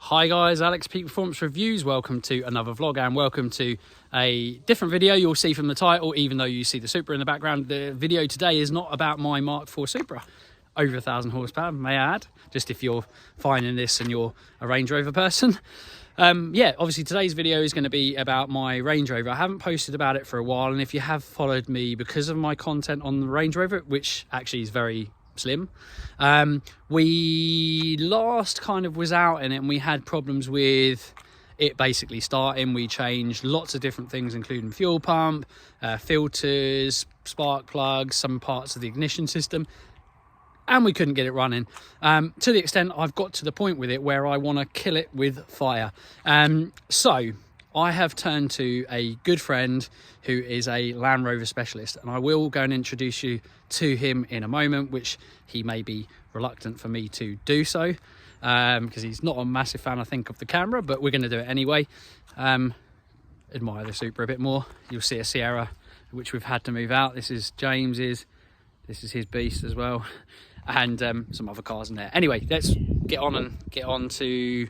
Hi guys, Alex Peak Performance Reviews. Welcome to another vlog and welcome to a different video. You'll see from the title, even though you see the Supra in the background, the video today is not about my Mark IV Supra. Over 1,000 horsepower, may I add, just if you're finding this and you're a Range Rover person. Yeah, obviously today's video is going to be about my Range Rover. I haven't posted about it for a while, and if you have followed me because of my content on the Range Rover, which actually is very slim, we last kind of was out in it and we had problems with it basically starting. We changed lots of different things, including fuel pump, filters, spark plugs, some parts of the ignition system, and we couldn't get it running, to the extent I've got to the point with it where I want to kill it with fire. So I have turned to a good friend who is a Land Rover specialist, and I will go and introduce you to him in a moment, which he may be reluctant for me to do so, because he's not a massive fan, I think, of the camera, but we're going to do it anyway. Admire the Supra a bit more. You'll see a Sierra, which we've had to move out. This is James's. This is his beast as well, and some other cars in there. Anyway, let's get on to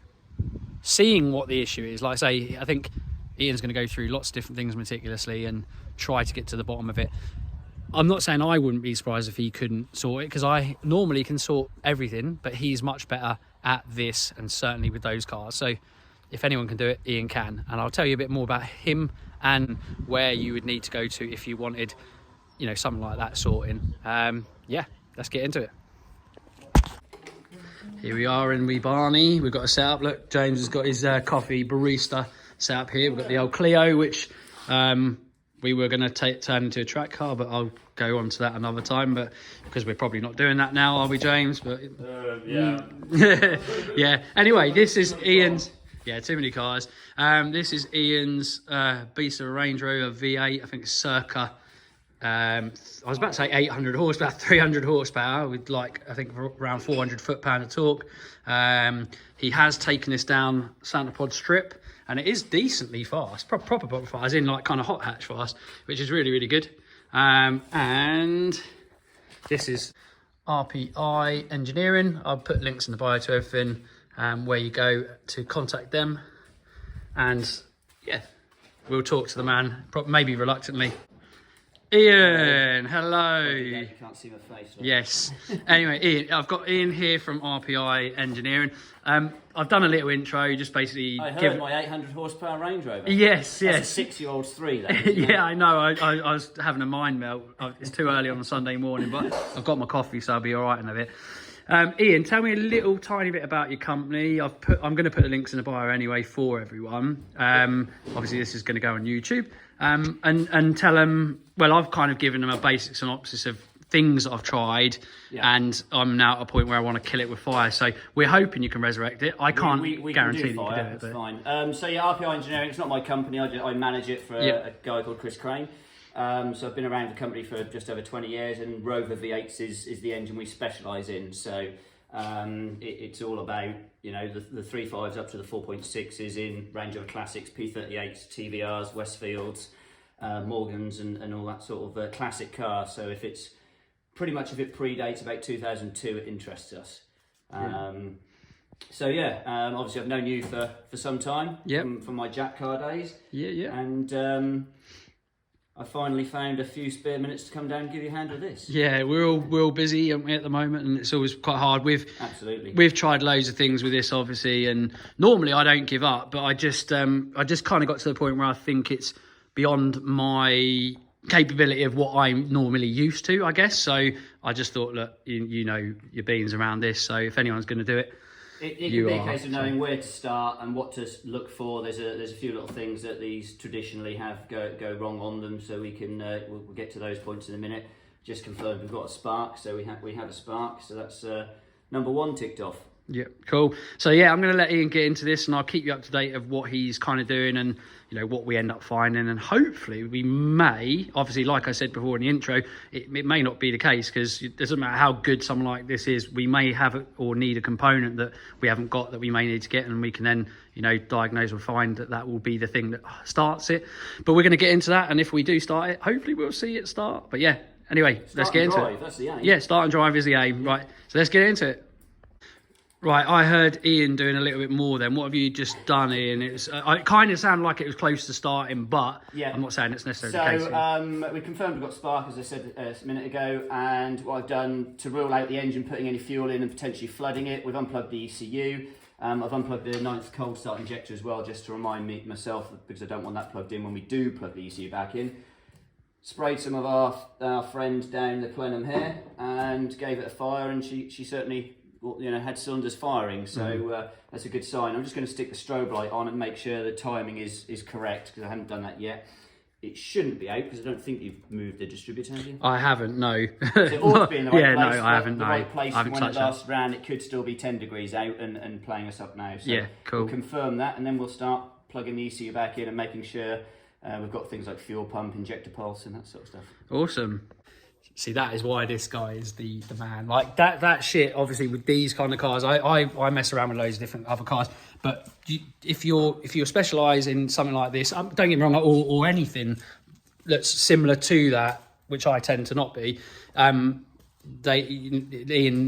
seeing what the issue is. Like I say, I think Ian's going to go through lots of different things meticulously and try to get to the bottom of it. I'm not saying I wouldn't be surprised if he couldn't sort it, because I normally can sort everything, but he's much better at this, and certainly with those cars. So if anyone can do it, Ian can. And I'll tell you a bit more about him and where you would need to go to if you wanted, you know, something like that sorting. Yeah, let's get into it. Here we are in wee Barney. We've got a setup. Look, James has got his coffee barista set up here. We've got the old Clio, which we were going to turn into a track car, but I'll go on to that another time. But because we're probably not doing that now, are we, James? But yeah. Yeah. Anyway, this is Ian's. Yeah, too many cars. This is Ian's beast of a Range Rover V8. I think it's circa. I was about to say 800 horsepower, 300 horsepower with, like, I think around 400 foot-pound of torque. He has taken this down Santa Pod strip, and it is decently fast, proper fast, as in like kind of hot hatch fast, which is really, really good. And this is RPI Engineering. I'll put links in the bio to everything, where you go to contact them. And yeah, we'll talk to the man, maybe reluctantly. Ian, hello. Yeah, you can't see my face. Right? Yes. Anyway, Ian, I've got Ian here from RPI Engineering. I've done a little intro, just basically. I heard my 800 horsepower Range Rover. Yes, yes. That's a 6-year-old's three. That, yeah, I know. I was having a mind melt. It's too early on a Sunday morning, but I've got my coffee, so I'll be all right in a bit. Ian, tell me a little tiny bit about your company. I'm going to put the links in the bio anyway for everyone. Obviously, this is going to go on YouTube. And tell them, well, I've kind of given them a basic synopsis of things that I've tried, and I'm now at a point where I want to kill it with fire. So we're hoping you can resurrect it. I can't guarantee that you can do it. It's fine. So yeah, RPI Engineering, it's not my company. I manage it for a guy called Chris Crane. So I've been around the company for just over 20 years, and Rover V8s is the engine we specialise in. So it's all about, you know, the 3.5s up to the 4.6s in Range Rover Classics, P38s, TVRs, Westfields, Morgans, and all that sort of classic car. So if it predates about 2002, it interests us. So yeah, obviously I've known you for some time, from my Jack car days. And I finally found a few spare minutes to come down and give you a hand with this. Yeah, we're all busy at the moment, and it's always quite hard. We've tried loads of things with this, obviously, and normally I don't give up, but I just kind of got to the point where I think it's beyond my capability of what I'm normally used to, I guess. So I just thought, look, you know your beans around this, so if anyone's going to do it, it can be a case of knowing where to start and what to look for. There's a few little things that these traditionally have go wrong on them, so we can we'll get to those points in a minute. Just confirmed we've got a spark, so we have a spark, so that's number one ticked off. Yeah, cool. So yeah, I'm going to let Ian get into this, and I'll keep you up to date of what he's kind of doing and, you know, what we end up finding. And hopefully we may, obviously, like I said before in the intro, it may not be the case, because it doesn't matter how good something like this is, we may have or need a component that we haven't got that we may need to get, and we can then, you know, diagnose or find that will be the thing that starts it. But we're going to get into that, and if we do start it, hopefully we'll see it start. But yeah, anyway, let's get into it. That's the aim. Yeah, start and drive is the aim. Right, so let's get into it. Right, I heard Ian doing a little bit more then. What have you just done, Ian? It kind of sounded like it was close to starting, but yeah. I'm not saying it's necessarily the case. So we confirmed we've got spark, as I said a minute ago, and what I've done to rule out the engine putting any fuel in and potentially flooding it, we've unplugged the ECU. I've unplugged the 9th cold start injector as well, just to remind myself, because I don't want that plugged in when we do plug the ECU back in. Sprayed some of our friend down the plenum here and gave it a fire, and she certainly, you know, had cylinders firing, so that's a good sign. I'm just going to stick the strobe light on and make sure the timing is correct, because I haven't done that yet. It shouldn't be out, because I don't think you've moved the distributor, have you? I haven't, no. So it ought to be in the right yeah, place. no, I haven't, the no. right place. I haven't when it touched last ran, it could still be 10 degrees out and playing us up now. So yeah, cool. we'll confirm that, and then we'll start plugging the ECU back in and making sure we've got things like fuel pump, injector pulse, and that sort of stuff. Awesome. See, that is why this guy is the man. Like that shit, obviously, with these kind of cars, I mess around with loads of different other cars. But if you're specialised in something like this, don't get me wrong, or anything that's similar to that, which I tend to not be, Ian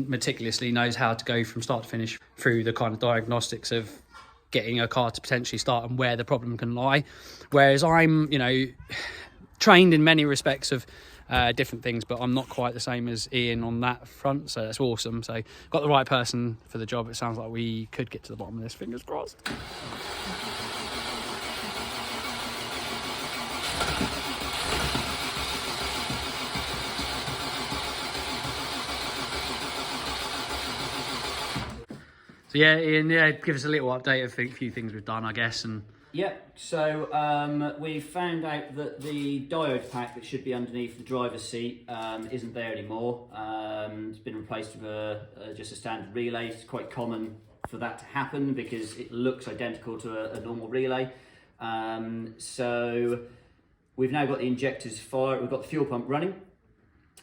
meticulously knows how to go from start to finish through the kind of diagnostics of getting a car to potentially start and where the problem can lie. Whereas I'm, you know, trained in many respects of different things, but I'm not quite the same as Ian on that front, so that's awesome. So got the right person for the job. It sounds like we could get to the bottom of this, fingers crossed. So yeah, Ian, give us a little update of a few things we've done, I guess. And yeah, so we found out that the diode pack that should be underneath the driver's seat isn't there anymore. It's been replaced with just a standard relay. It's quite common for that to happen because it looks identical to a normal relay. So we've now got the injectors fired. We've got the fuel pump running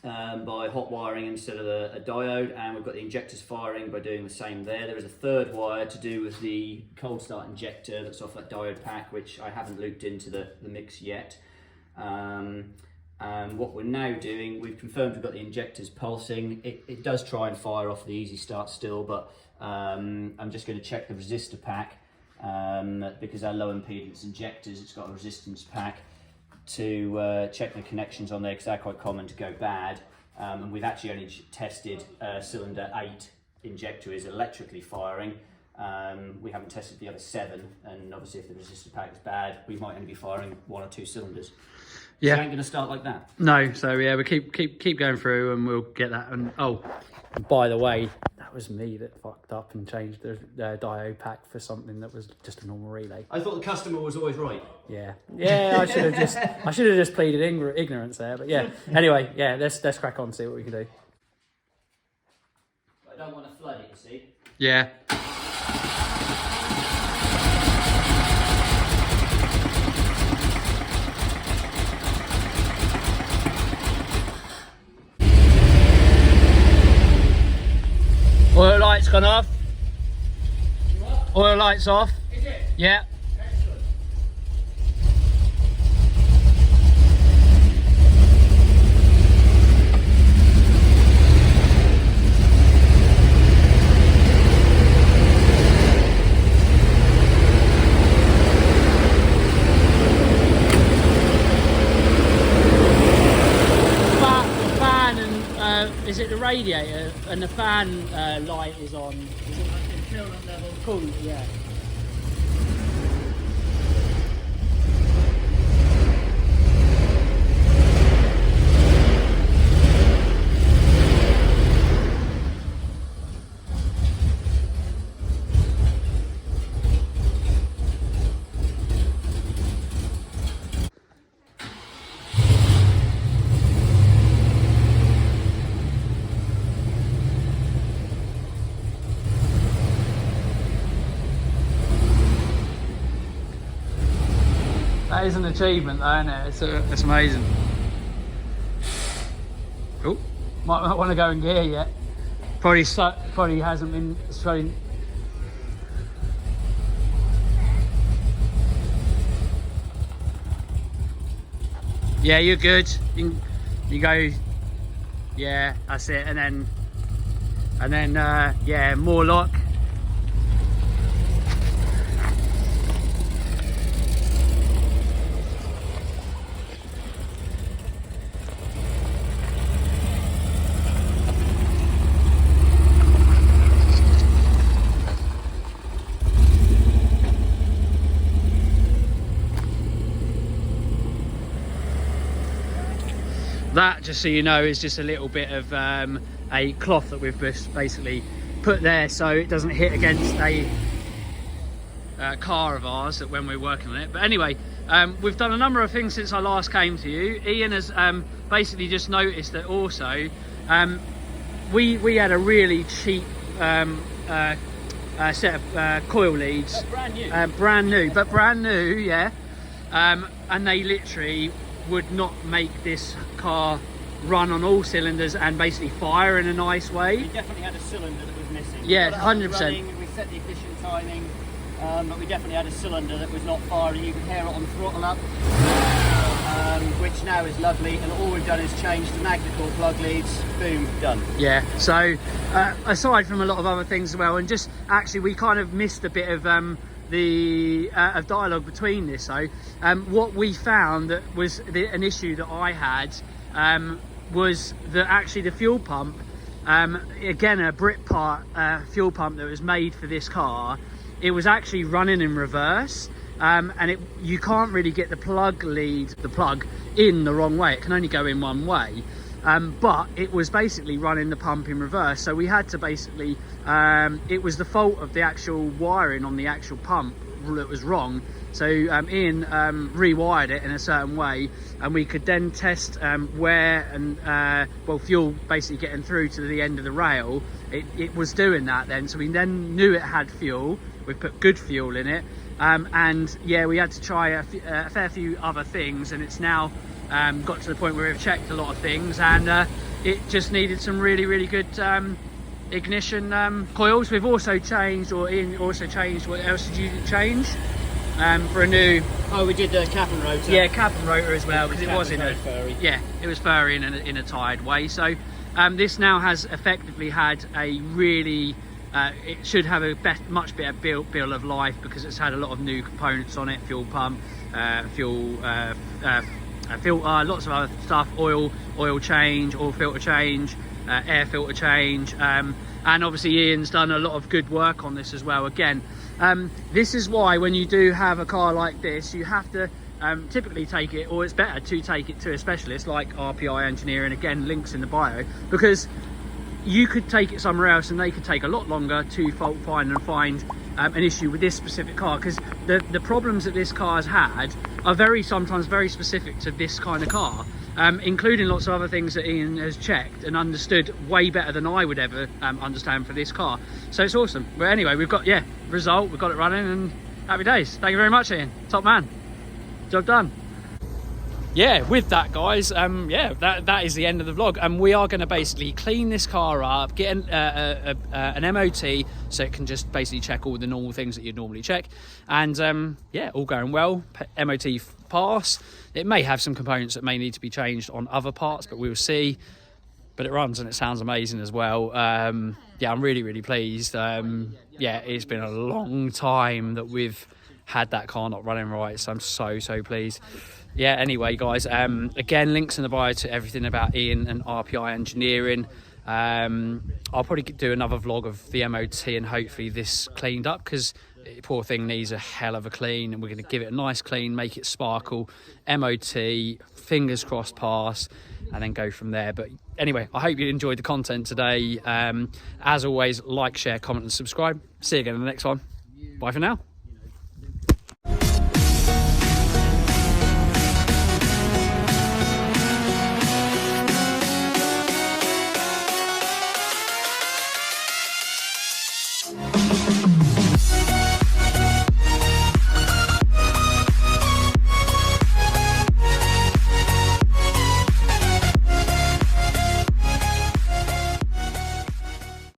by hot wiring instead of a diode, and we've got the injectors firing by doing the same there. There is a third wire to do with the cold start injector that's off that diode pack, which I haven't looped into the mix yet. And what we're now doing, we've confirmed we've got the injectors pulsing. It does try and fire off the easy start still, but I'm just going to check the resistor pack because our low impedance injectors, it's got a resistance pack, to check the connections on there, because they're quite common to go bad. And we've actually only tested cylinder 8 injector is electrically firing. We haven't tested the other 7, and obviously if the resistor pack is bad, we might only be firing 1 or 2 cylinders. Yeah, so it ain't going to start like that. No, so yeah, we keep going through, and we'll get that. And oh, by the way, that was me that fucked up and changed the diode pack for something that was just a normal relay. I thought the customer was always right. Yeah, I should have just pleaded ignorance there. But yeah, anyway, yeah, let's crack on and see what we can do. I don't want to flood it, you see. Yeah. Oil lights gone off. What? Oil lights off. Is it? Yeah. Excellent. Is it the radiator and the fan light is on? Is it like the coolant level? Cool, yeah. That is an achievement though, isn't it? It's amazing. Oh, might not want to go in gear yet. Probably hasn't been straight. Yeah, you're good. You go. Yeah, that's it. And then yeah, more lock. that, just so you know, is just a little bit of a cloth that we've just basically put there so it doesn't hit against a car of ours that when we're working on it. But anyway, we've done a number of things since I last came to you. Ian has basically just noticed that also we had a really cheap set of coil leads, brand new, yeah, and they literally would not make this car run on all cylinders and basically fire in a nice way. We definitely had a cylinder that was missing. Yeah, 100%. We set the efficient timing, but we definitely had a cylinder that was not firing. You could hear it on the throttle up, which now is lovely. And all we've done is change the Magnecore plug leads. Boom, done. Yeah. So aside from a lot of other things as well, and just actually we kind of missed a bit of of dialogue between this. So what we found that was an issue that I had was that actually the fuel pump, again a Brit part fuel pump that was made for this car, it was actually running in reverse, and you can't really get the plug in the wrong way. It can only go in one way, but it was basically running the pump in reverse. So we had to basically, it was the fault of the actual wiring on the actual pump that was wrong. So Ian rewired it in a certain way, and we could then test where and well, fuel basically getting through to the end of the rail. It was doing that then, so we then knew it had fuel. We put good fuel in it, and yeah, we had to try a fair few other things, and it's now got to the point where we've checked a lot of things, and it just needed some really good ignition coils. We've also changed, or Ian also changed, what else did you change? For a new... Oh, we did the cap and rotor. Yeah, cap and rotor as well, because it was in a... furry. Yeah, it was furry in a tired way. So this now has effectively had a really... it should have a much better bill of life, because it's had a lot of new components on it: fuel pump, fuel filter, lots of other stuff, oil change, oil filter change, air filter change, and obviously Ian's done a lot of good work on this as well. Again, this is why when you do have a car like this, you have to typically take it, or it's better to take it to a specialist like RPI Engineering. Again, links in the bio, because you could take it somewhere else and they could take a lot longer to fault find and find an issue with this specific car, because the problems that this car has had are sometimes very specific to this kind of car, including lots of other things that Ian has checked and understood way better than I would ever understand for this car. So it's awesome. But anyway, we've got, yeah, result, we've got it running, and happy days. Thank you very much, Ian. Top man. Job done. Yeah, with that, guys, yeah, that is the end of the vlog, and we are going to basically clean this car up, get an MOT so it can just basically check all the normal things that you'd normally check, and yeah, all going well. MOT pass. It may have some components that may need to be changed on other parts, but we'll see. But it runs and it sounds amazing as well. Yeah, I'm really pleased. Yeah, it's been a long time that we've had that car not running right, so I'm so pleased. Yeah, anyway, guys, again, links in the bio to everything about Ian and RPI Engineering. I'll probably do another vlog of the MOT and hopefully this cleaned up, because poor thing needs a hell of a clean, and we're going to give it a nice clean, make it sparkle, MOT, fingers crossed pass, and then go from there. But anyway, I hope you enjoyed the content today. As always, like, share, comment and subscribe. See you again in the next one. Bye for now.